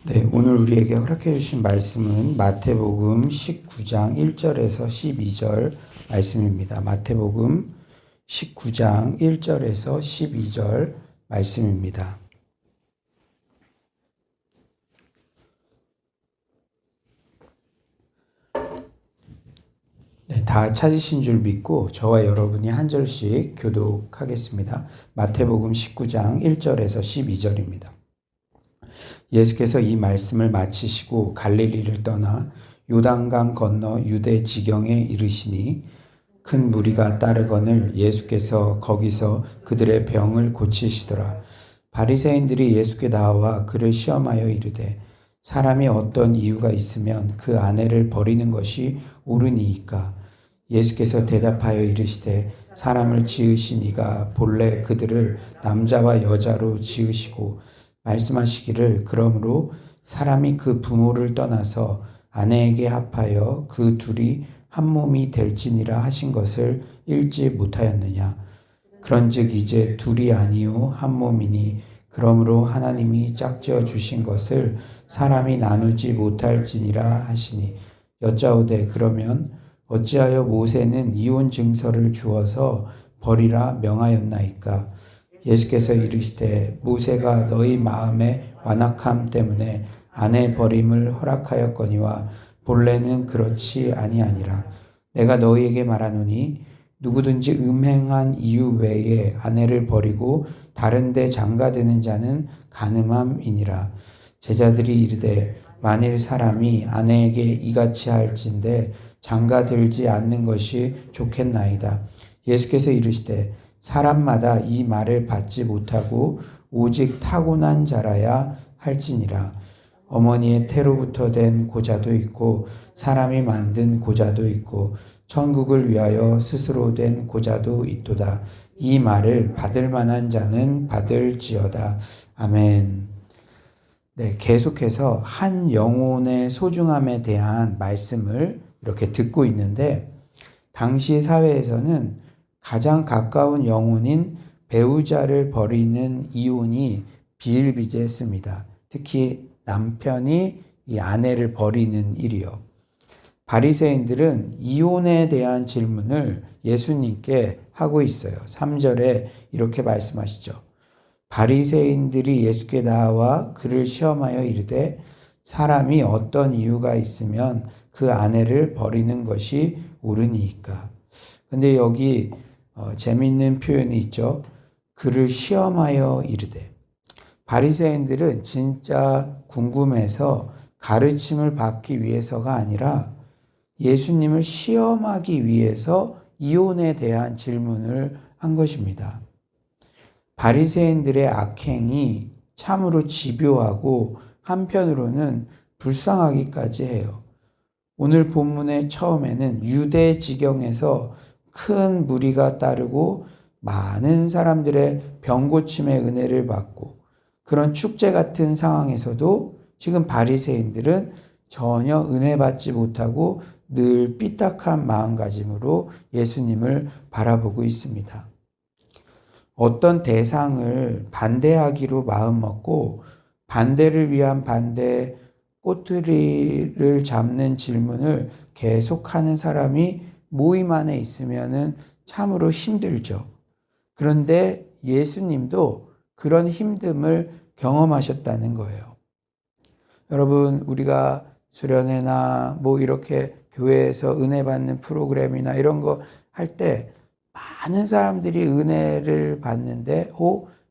네, 오늘 우리에게 허락해 주신 말씀은 마태복음 19장 1절에서 12절 말씀입니다. 마태복음 19장 1절에서 12절 말씀입니다. 네, 다 찾으신 줄 믿고 저와 여러분이 한 절씩 교독하겠습니다. 마태복음 19장 1절에서 12절입니다. 예수께서 이 말씀을 마치시고 갈릴리를 떠나 요단강 건너 유대 지경에 이르시니 큰 무리가 따르거늘 예수께서 거기서 그들의 병을 고치시더라. 바리새인들이 예수께 나와 그를 시험하여 이르되 사람이 어떤 이유가 있으면 그 아내를 버리는 것이 옳으니이까? 예수께서 대답하여 이르시되 사람을 지으신 이가 본래 그들을 남자와 여자로 지으시고 말씀하시기를 그러므로 사람이 그 부모를 떠나서 아내에게 합하여 그 둘이 한 몸이 될지니라 하신 것을 읽지 못하였느냐. 그런즉 이제 둘이 아니요 한 몸이니 그러므로 하나님이 짝지어 주신 것을 사람이 나누지 못할지니라 하시니 여짜오되 그러면 어찌하여 모세는 이혼 증서를 주어서 버리라 명하였나이까? 예수께서 이르시되 모세가 너희 마음의 완악함 때문에 아내 버림을 허락하였거니와 본래는 그렇지 아니하니라. 내가 너희에게 말하노니 누구든지 음행한 이유 외에 아내를 버리고 다른 데 장가드는 자는 간음함이니라. 제자들이 이르되 만일 사람이 아내에게 이같이 할진대 장가들지 않는 것이 좋겠나이다. 예수께서 이르시되 사람마다 이 말을 받지 못하고 오직 타고난 자라야 할지니라. 어머니의 태로부터 된 고자도 있고 사람이 만든 고자도 있고 천국을 위하여 스스로 된 고자도 있도다. 이 말을 받을 만한 자는 받을지어다. 아멘. 네, 계속해서 한 영혼의 소중함에 대한 말씀을 이렇게 듣고 있는데 당시 사회에서는 가장 가까운 영혼인 배우자를 버리는 이혼이 비일비재했습니다. 특히 남편이 이 아내를 버리는 일이요. 바리새인들은 이혼에 대한 질문을 예수님께 하고 있어요. 3절에 이렇게 말씀하시죠. 바리새인들이 예수께 나와 그를 시험하여 이르되 사람이 어떤 이유가 있으면 그 아내를 버리는 것이 옳으니이까? 근데 여기 재미있는 표현이 있죠. 그를 시험하여 이르되. 바리새인들은 진짜 궁금해서 가르침을 받기 위해서가 아니라 예수님을 시험하기 위해서 이혼에 대한 질문을 한 것입니다. 바리새인들의 악행이 참으로 집요하고 한편으로는 불쌍하기까지 해요. 오늘 본문의 처음에는 유대 지경에서 큰 무리가 따르고 많은 사람들의 병고침의 은혜를 받고 그런 축제 같은 상황에서도 지금 바리새인들은 전혀 은혜 받지 못하고 늘 삐딱한 마음가짐으로 예수님을 바라보고 있습니다. 어떤 대상을 반대하기로 마음먹고 반대를 위한 반대 꼬투리를 잡는 질문을 계속하는 사람이 모임 안에 있으면은 참으로 힘들죠. 그런데 예수님도 그런 힘듦을 경험하셨다는 거예요. 여러분, 우리가 수련회나 이렇게 교회에서 은혜 받는 프로그램이나 이런 거 할 때 많은 사람들이 은혜를 받는데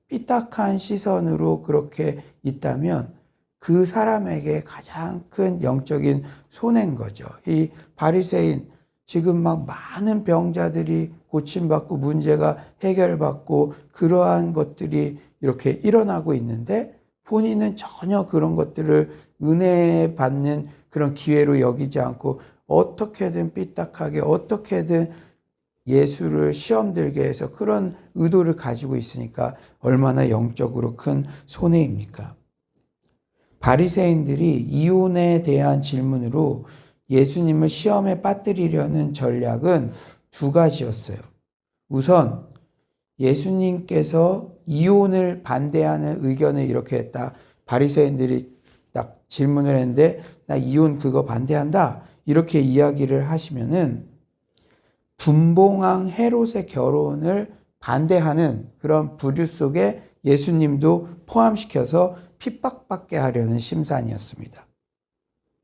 삐딱한 시선으로 그렇게 있다면 그 사람에게 가장 큰 영적인 손해인 거죠. 이 바리새인 지금 막 많은 병자들이 고침받고 문제가 해결받고 그러한 것들이 이렇게 일어나고 있는데 본인은 전혀 그런 것들을 은혜 받는 그런 기회로 여기지 않고 어떻게든 삐딱하게 어떻게든 예수를 시험 들게 해서 그런 의도를 가지고 있으니까 얼마나 영적으로 큰 손해입니까? 바리새인들이 이혼에 대한 질문으로 예수님을 시험에 빠뜨리려는 전략은 두 가지였어요. 우선 예수님께서 이혼을 반대하는 의견을 이렇게 했다. 바리새인들이 딱 질문을 했는데 나 이혼 그거 반대한다. 이렇게 이야기를 하시면은 분봉왕 헤롯의 결혼을 반대하는 그런 부류 속에 예수님도 포함시켜서 핍박받게 하려는 심산이었습니다.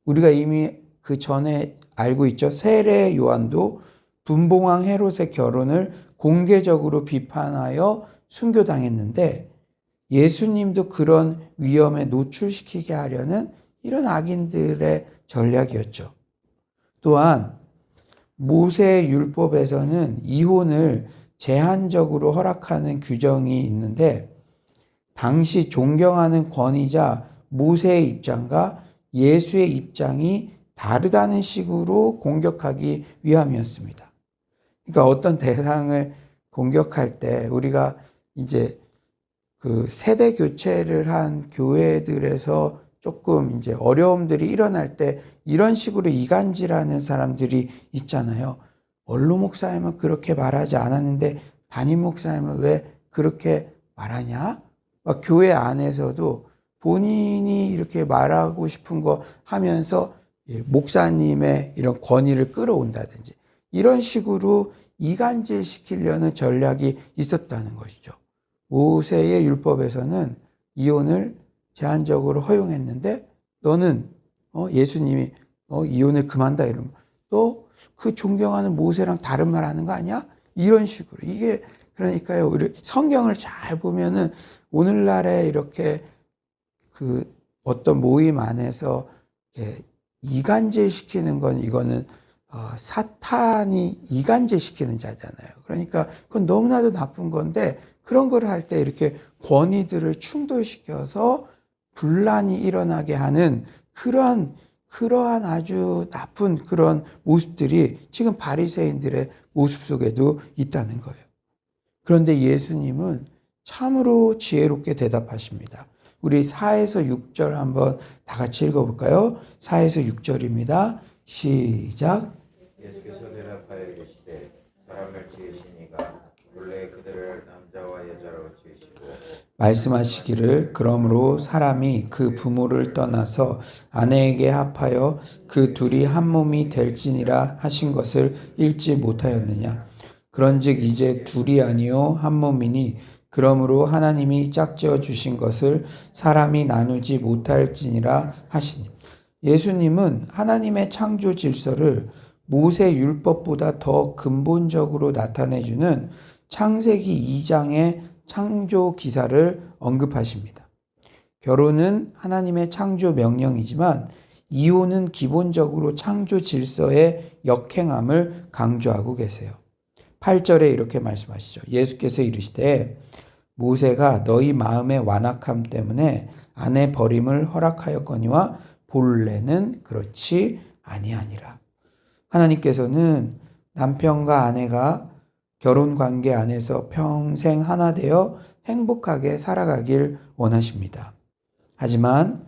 우리가 이미 그 전에 알고 있죠. 세례 요한도 분봉왕 헤롯의 결혼을 공개적으로 비판하여 순교당했는데 예수님도 그런 위험에 노출시키게 하려는 이런 악인들의 전략이었죠. 또한 모세 율법에서는 이혼을 제한적으로 허락하는 규정이 있는데 당시 존경하는 권위자 모세의 입장과 예수의 입장이 다르다는 식으로 공격하기 위함이었습니다. 그러니까 어떤 대상을 공격할 때 우리가 이제 그 세대 교체를 한 교회들에서 조금 이제 어려움들이 일어날 때 이런 식으로 이간질하는 사람들이 있잖아요. 원로 목사님은 그렇게 말하지 않았는데 담임 목사님은 왜 그렇게 말하냐? 막 교회 안에서도 본인이 이렇게 말하고 싶은 거 하면서 목사님의 이런 권위를 끌어온다든지 이런 식으로 이간질 시키려는 전략이 있었다는 것이죠. 모세의 율법에서는 이혼을 제한적으로 허용했는데 너는 예수님이 이혼을 금한다 이러면 또 그 존경하는 모세랑 다른 말 하는 거 아니야? 이런 식으로. 이게 그러니까요. 우리 성경을 잘 보면은 오늘날에 이렇게 그 어떤 모임 안에서 이간질 시키는 건 이거는 사탄이 이간질 시키는 자잖아요. 그러니까 그건 너무나도 나쁜 건데 그런 걸 할 때 이렇게 권위들을 충돌시켜서 분란이 일어나게 하는 그러한 아주 나쁜 그런 모습들이 지금 바리새인들의 모습 속에도 있다는 거예요. 그런데 예수님은 참으로 지혜롭게 대답하십니다. 우리 4에서 6절 한번 다 같이 읽어볼까요? 4에서 6절입니다. 시작. 예수께서 대답하여 이르시되 사람을 지으시니가 본래 그들을 남자와 여자로 지으시고 말씀하시기를 그러므로 사람이 그 부모를 떠나서 아내에게 합하여 그 둘이 한 몸이 될지니라 하신 것을 읽지 못하였느냐. 그런즉 이제 둘이 아니요 한 몸이니 그러므로 하나님이 짝지어 주신 것을 사람이 나누지 못할지니라 하시니. 예수님은 하나님의 창조 질서를 모세 율법보다 더 근본적으로 나타내주는 창세기 2장의 창조 기사를 언급하십니다. 결혼은 하나님의 창조 명령이지만 이혼은 기본적으로 창조 질서의 역행함을 강조하고 계세요. 8절에 이렇게 말씀하시죠. 예수께서 이르시되 모세가 너희 마음의 완악함 때문에 아내 버림을 허락하였거니와 본래는 그렇지 아니하니라. 하나님께서는 남편과 아내가 결혼관계 안에서 평생 하나 되어 행복하게 살아가길 원하십니다. 하지만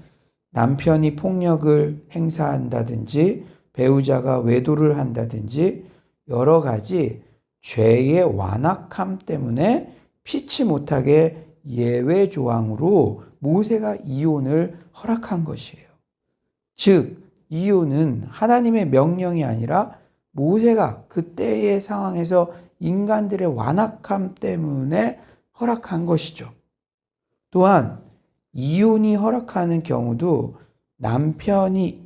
남편이 폭력을 행사한다든지 배우자가 외도를 한다든지 여러 가지 죄의 완악함 때문에 피치 못하게 예외 조항으로 모세가 이혼을 허락한 것이에요. 즉 이혼은 하나님의 명령이 아니라 모세가 그때의 상황에서 인간들의 완악함 때문에 허락한 것이죠. 또한 이혼이 허락하는 경우도 남편이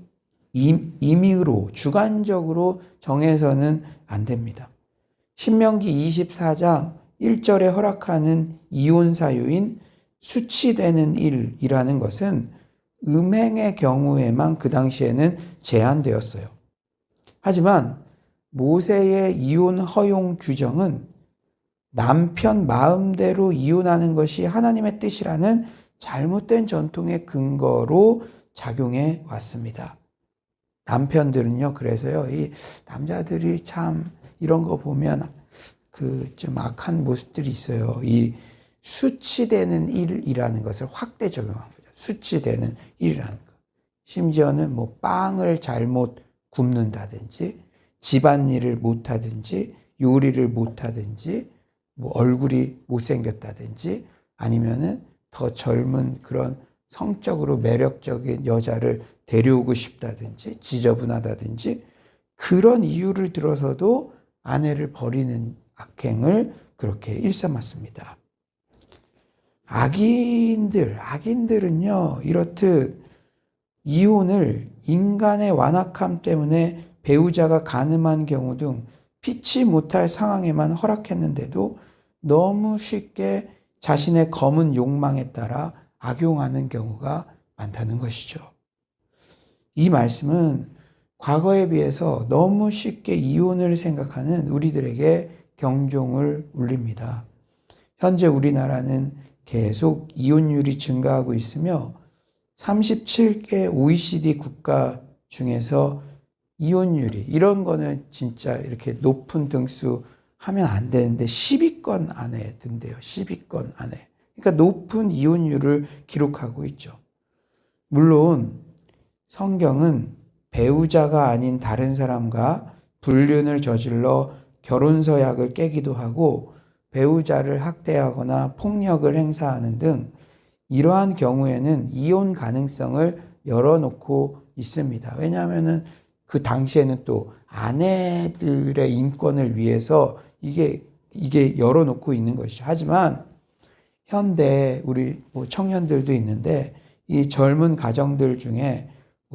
임의로 주관적으로 정해서는 안 됩니다. 신명기 24장 1절에 허락하는 이혼 사유인 수치되는 일이라는 것은 음행의 경우에만 그 당시에는 제한되었어요. 하지만 모세의 이혼 허용 규정은 남편 마음대로 이혼하는 것이 하나님의 뜻이라는 잘못된 전통의 근거로 작용해 왔습니다. 남편들은요, 그래서요, 이 남자들이 참 이런 거 보면 그 좀 악한 모습들이 있어요. 이 수치되는 일이라는 것을 확대 적용한 거죠. 수치되는 일이라는 거. 심지어는 뭐 빵을 잘못 굽는다든지, 집안일을 못하든지, 요리를 못하든지, 뭐 얼굴이 못생겼다든지, 아니면은 더 젊은 그런 성적으로 매력적인 여자를 데려오고 싶다든지 지저분하다든지 그런 이유를 들어서도 아내를 버리는 악행을 그렇게 일삼았습니다. 악인들은요, 이렇듯 이혼을 인간의 완악함 때문에 배우자가 간음한 경우 등 피치 못할 상황에만 허락했는데도 너무 쉽게 자신의 검은 욕망에 따라 악용하는 경우가 많다는 것이죠. 이 말씀은 과거에 비해서 너무 쉽게 이혼을 생각하는 우리들에게 경종을 울립니다. 현재 우리나라는 계속 이혼율이 증가하고 있으며 37개 OECD 국가 중에서 이혼율이 이런 거는 진짜 이렇게 높은 등수 하면 안 되는데 10위권 안에 든대요. 10위권 안에. 그러니까 높은 이혼율을 기록하고 있죠. 물론 성경은 배우자가 아닌 다른 사람과 불륜을 저질러 결혼서약을 깨기도 하고 배우자를 학대하거나 폭력을 행사하는 등 이러한 경우에는 이혼 가능성을 열어놓고 있습니다. 왜냐하면은 그 당시에는 또 아내들의 인권을 위해서 이게 열어놓고 있는 것이죠. 하지만 현대 우리 청년들도 있는데 이 젊은 가정들 중에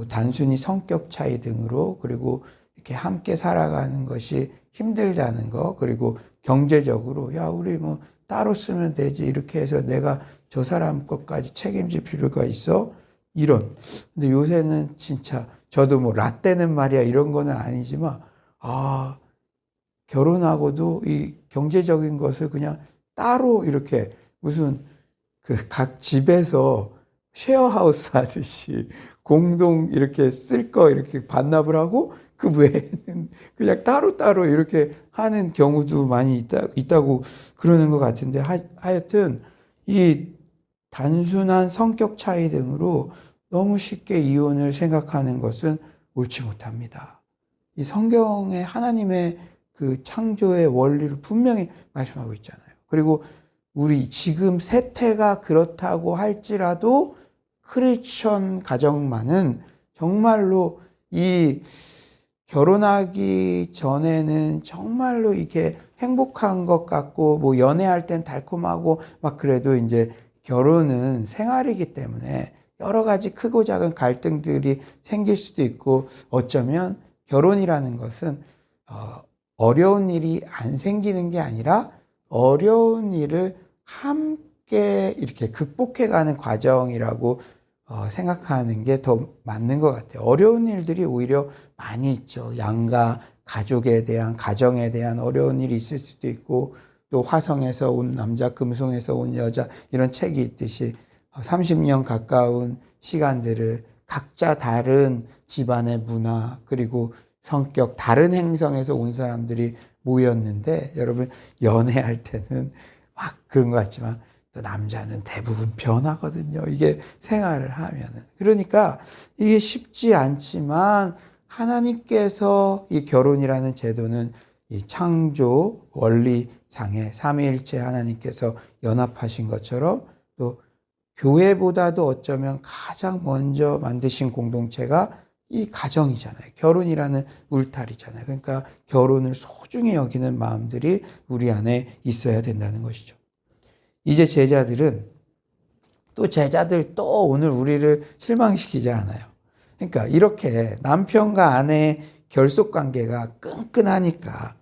단순히 성격 차이 등으로 그리고 이렇게 함께 살아가는 것이 힘들다는 거 그리고 경제적으로 야 우리 따로 쓰면 되지 이렇게 해서 내가 저 사람 것까지 책임질 필요가 있어? 이런. 근데 요새는 진짜 저도 라떼는 말이야 이런 거는 아니지만 결혼하고도 이 경제적인 것을 그냥 따로 이렇게 무슨 각 집에서 쉐어하우스 하듯이 공동 이렇게 쓸 거 이렇게 반납을 하고 그 외에는 그냥 따로따로 이렇게 하는 경우도 많이 있다고 그러는 것 같은데 하여튼 이 단순한 성격 차이 등으로 너무 쉽게 이혼을 생각하는 것은 옳지 못합니다. 이 성경에 하나님의 그 창조의 원리를 분명히 말씀하고 있잖아요. 그리고 우리 지금 세태가 그렇다고 할지라도 크리스천 가정만은 정말로 이 결혼하기 전에는 정말로 이렇게 행복한 것 같고 연애할 땐 달콤하고 막 그래도 이제 결혼은 생활이기 때문에 여러 가지 크고 작은 갈등들이 생길 수도 있고 어쩌면 결혼이라는 것은 어려운 일이 안 생기는 게 아니라 어려운 일을 함께 이렇게 극복해가는 과정이라고 생각하는 게 더 맞는 것 같아요. 어려운 일들이 오히려 많이 있죠. 양가, 가족에 대한, 가정에 대한 어려운 일이 있을 수도 있고 또 화성에서 온 남자, 금송에서 온 여자 이런 책이 있듯이 30년 가까운 시간들을 각자 다른 집안의 문화 그리고 성격, 다른 행성에서 온 사람들이 모였는데 여러분 연애할 때는 막 그런 것 같지만 또 남자는 대부분 변하거든요. 이게 생활을 하면은. 그러니까 이게 쉽지 않지만 하나님께서 이 결혼이라는 제도는 이 창조 원리상의 삼위일체 하나님께서 연합하신 것처럼 또 교회보다도 어쩌면 가장 먼저 만드신 공동체가 이 가정이잖아요. 결혼이라는 울타리잖아요. 그러니까 결혼을 소중히 여기는 마음들이 우리 안에 있어야 된다는 것이죠. 이제 제자들 또 오늘 우리를 실망시키지 않아요. 그러니까 이렇게 남편과 아내의 결속 관계가 끈끈하니까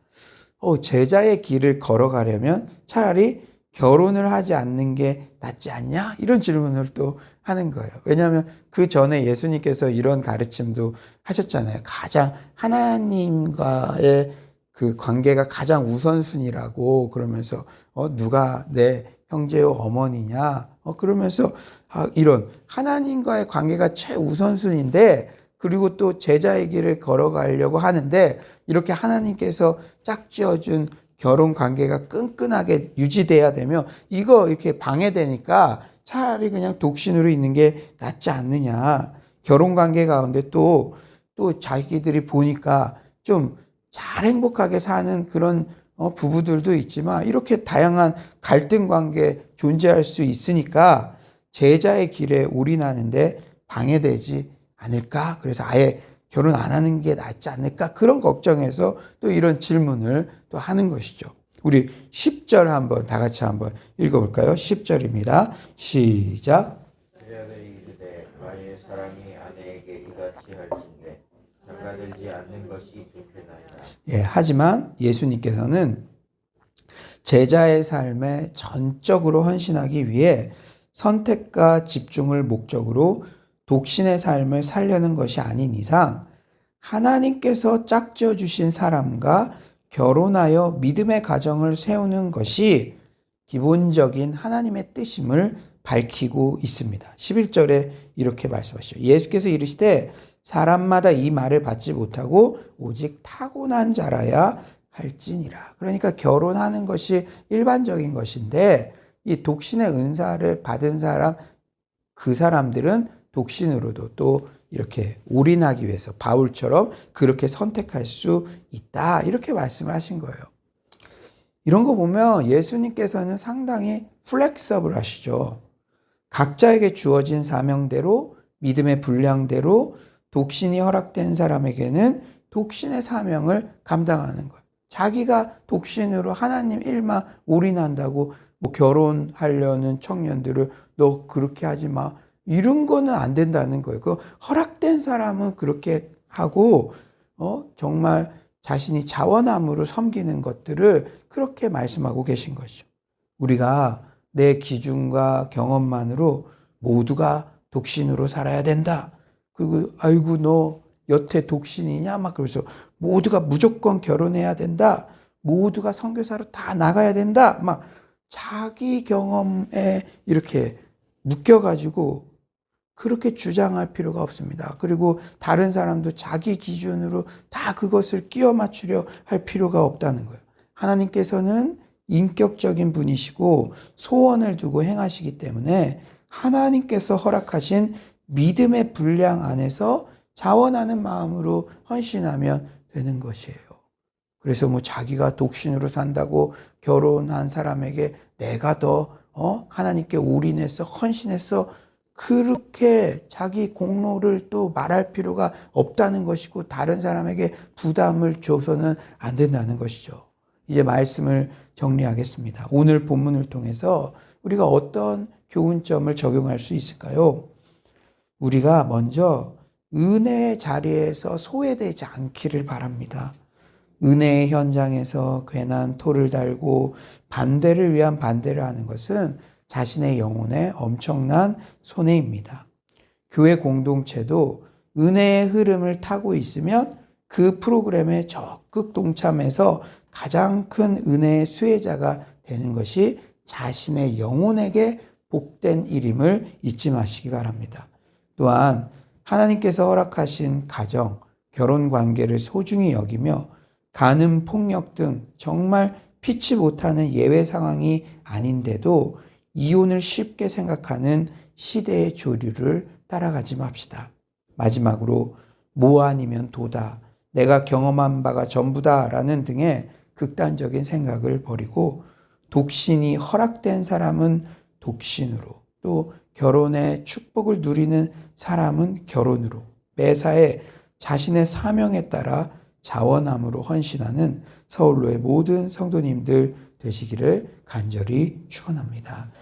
제자의 길을 걸어가려면 차라리 결혼을 하지 않는 게 낫지 않냐? 이런 질문을 또 하는 거예요. 왜냐하면 그 전에 예수님께서 이런 가르침도 하셨잖아요. 가장 하나님과의 그 관계가 가장 우선순위라고 그러면서 누가 내 형제요 어머니냐? 그러면서 이런 하나님과의 관계가 최우선순위인데 그리고 또 제자의 길을 걸어가려고 하는데 이렇게 하나님께서 짝지어준 결혼 관계가 끈끈하게 유지돼야 되면 이거 이렇게 방해되니까 차라리 그냥 독신으로 있는 게 낫지 않느냐. 결혼 관계 가운데 또 자기들이 보니까 좀 잘 행복하게 사는 그런 부부들도 있지만 이렇게 다양한 갈등 관계 존재할 수 있으니까 제자의 길에 올인하는데 방해되지 않을까? 그래서 아예 결혼 안 하는 게 낫지 않을까? 그런 걱정에서 또 이런 질문을 또 하는 것이죠. 우리 10절 한번 다 같이 한번 읽어볼까요? 10절입니다. 시작. 제자들이 이르되 만일 사람이 아내에게 이같이 할진대 장가들지 않는 것이 좋겠나이다. 예, 하지만 예수님께서는 제자의 삶에 전적으로 헌신하기 위해 선택과 집중을 목적으로 독신의 삶을 살려는 것이 아닌 이상 하나님께서 짝지어 주신 사람과 결혼하여 믿음의 가정을 세우는 것이 기본적인 하나님의 뜻임을 밝히고 있습니다. 11절에 이렇게 말씀하시죠. 예수께서 이르시되 사람마다 이 말을 받지 못하고 오직 타고난 자라야 할지니라. 그러니까 결혼하는 것이 일반적인 것인데 이 독신의 은사를 받은 사람, 그 사람들은 독신으로도 또 이렇게 올인하기 위해서 바울처럼 그렇게 선택할 수 있다. 이렇게 말씀하신 거예요. 이런 거 보면 예수님께서는 상당히 플렉서블 하시죠. 각자에게 주어진 사명대로 믿음의 분량대로 독신이 허락된 사람에게는 독신의 사명을 감당하는 거예요. 자기가 독신으로 하나님 일만 올인한다고 뭐 결혼하려는 청년들을 너 그렇게 하지 마. 이런 거는 안 된다는 거예요. 그 허락된 사람은 그렇게 하고 정말 자신이 자원함으로 섬기는 것들을 그렇게 말씀하고 계신 거죠. 우리가 내 기준과 경험만으로 모두가 독신으로 살아야 된다. 그리고 아이고 너 여태 독신이냐? 막 그래서 모두가 무조건 결혼해야 된다. 모두가 선교사로 다 나가야 된다. 막 자기 경험에 이렇게 묶여가지고 그렇게 주장할 필요가 없습니다. 그리고 다른 사람도 자기 기준으로 다 그것을 끼워 맞추려 할 필요가 없다는 거예요. 하나님께서는 인격적인 분이시고 소원을 두고 행하시기 때문에 하나님께서 허락하신 믿음의 분량 안에서 자원하는 마음으로 헌신하면 되는 것이에요. 그래서 뭐 자기가 독신으로 산다고 결혼한 사람에게 내가 더 하나님께 올인해서 헌신해서 그렇게 자기 공로를 또 말할 필요가 없다는 것이고 다른 사람에게 부담을 줘서는 안 된다는 것이죠. 이제 말씀을 정리하겠습니다. 오늘 본문을 통해서 우리가 어떤 교훈점을 적용할 수 있을까요? 우리가 먼저 은혜의 자리에서 소외되지 않기를 바랍니다. 은혜의 현장에서 괜한 토를 달고 반대를 위한 반대를 하는 것은 자신의 영혼에 엄청난 손해입니다. 교회 공동체도 은혜의 흐름을 타고 있으면 그 프로그램에 적극 동참해서 가장 큰 은혜의 수혜자가 되는 것이 자신의 영혼에게 복된 일임을 잊지 마시기 바랍니다. 또한 하나님께서 허락하신 가정, 결혼 관계를 소중히 여기며 간음, 폭력 등 정말 피치 못하는 예외 상황이 아닌데도 이혼을 쉽게 생각하는 시대의 조류를 따라가지 맙시다. 마지막으로 뭐 아니면 도다, 내가 경험한 바가 전부다 라는 등의 극단적인 생각을 버리고 독신이 허락된 사람은 독신으로 또 결혼의 축복을 누리는 사람은 결혼으로 매사에 자신의 사명에 따라 자원함으로 헌신하는 서울로의 모든 성도님들 되시기를 간절히 축원합니다.